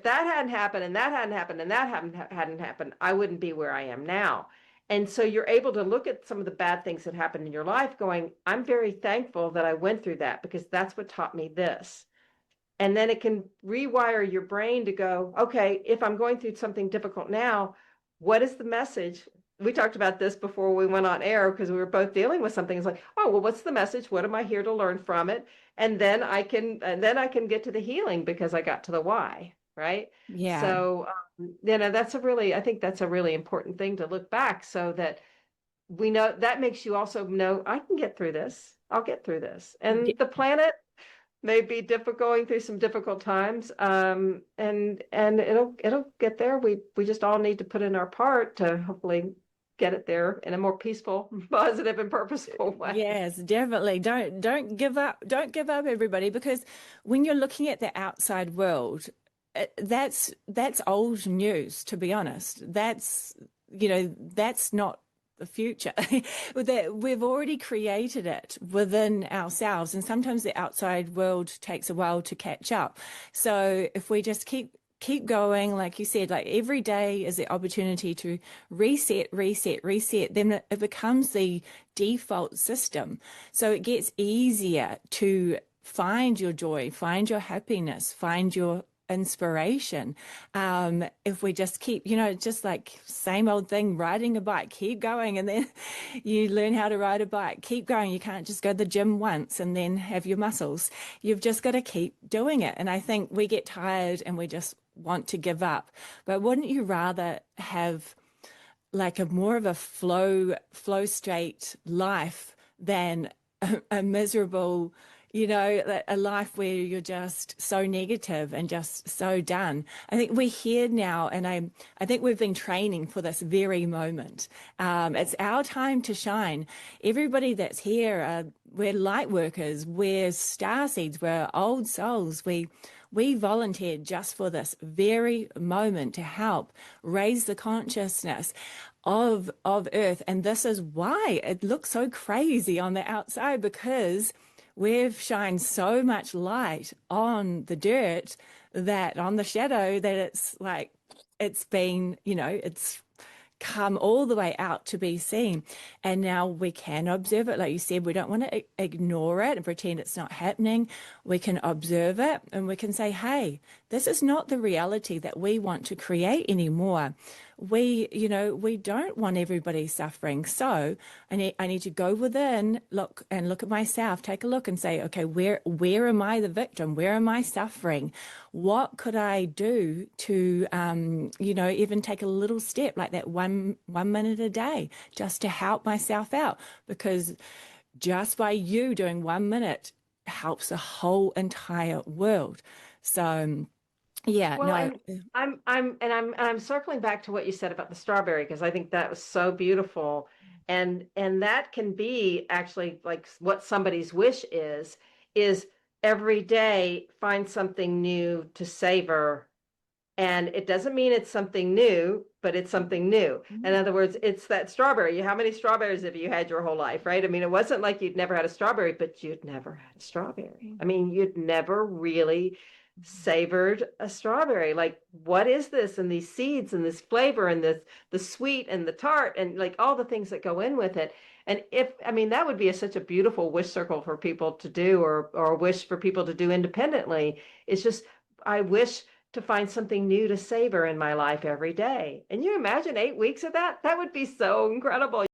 that hadn't happened and that hadn't happened and that hadn't happened, I wouldn't be where I am now. And so you're able to look at some of the bad things that happened in your life going, I'm very thankful that I went through that because that's what taught me this. And then it can rewire your brain to go, okay, if I'm going through something difficult now, what is the message? We talked about this before we went on air because we were both dealing with something. It's like, oh, well, what's the message? What am I here to learn from it? And then I can get to the healing because I got to the why, right? Yeah. So, I think that's a really important thing to look back so that we know that makes you also know I can get through this. I'll get through this. And the planet may be difficult, going through some difficult times, and it'll get there. We just all need to put in our part to hopefully get it there in a more peaceful, positive, and purposeful way. Yes, definitely. Don't give up. Don't give up, everybody, because when you're looking at the outside world, that's old news, to be honest. That's not the future. That we've already created it within ourselves, and sometimes the outside world takes a while to catch up. So if we just keep going, like you said, like every day is the opportunity to reset, reset, reset, then it becomes the default system. So it gets easier to find your joy, find your happiness, find your inspiration. If we just keep, just like same old thing, riding a bike, keep going, and then you learn how to ride a bike, keep going. You can't just go to the gym once and then have your muscles. You've just got to keep doing it. And I think we get tired and we just want to give up. But wouldn't you rather have like a more of a flow state life than a miserable, a life where you're just so negative and just so done? I think we're here now, and I think we've been training for this very moment. It's our time to shine. Everybody that's here, we're light workers, we're star seeds, we're old souls. We volunteered just for this very moment to help raise the consciousness of Earth. And this is why it looks so crazy on the outside, because we've shined so much light on the dirt, that on the shadow, that it's like it's been, it's come all the way out to be seen. And now we can observe it. Like you said, we don't want to ignore it and pretend it's not happening. We can observe it and we can say, hey, this is not the reality that we want to create anymore. We don't want everybody suffering. So I need to go within, look at myself, take a look and say, okay, where am I the victim? Where am I suffering? What could I do to, even take a little step like that, one minute a day, just to help myself out? Because just by you doing 1 minute helps the whole entire world. So, yeah, Well, no. and I'm circling back to what you said about the strawberry because I think that was so beautiful, and that can be actually like what somebody's wish is every day find something new to savor, and it doesn't mean it's something new, but it's something new. In other words, it's that strawberry. How many strawberries have you had your whole life, right? I mean, it wasn't like you'd never had a strawberry, but you'd never had strawberry. I mean, you'd never really savored a strawberry. Like, what is this? And these seeds and this flavor and the sweet and the tart and like all the things that go in with it. And that would be such a beautiful wish circle for people to do, or a wish for people to do independently. It's just, I wish to find something new to savor in my life every day. And you imagine 8 weeks of that? That would be so incredible.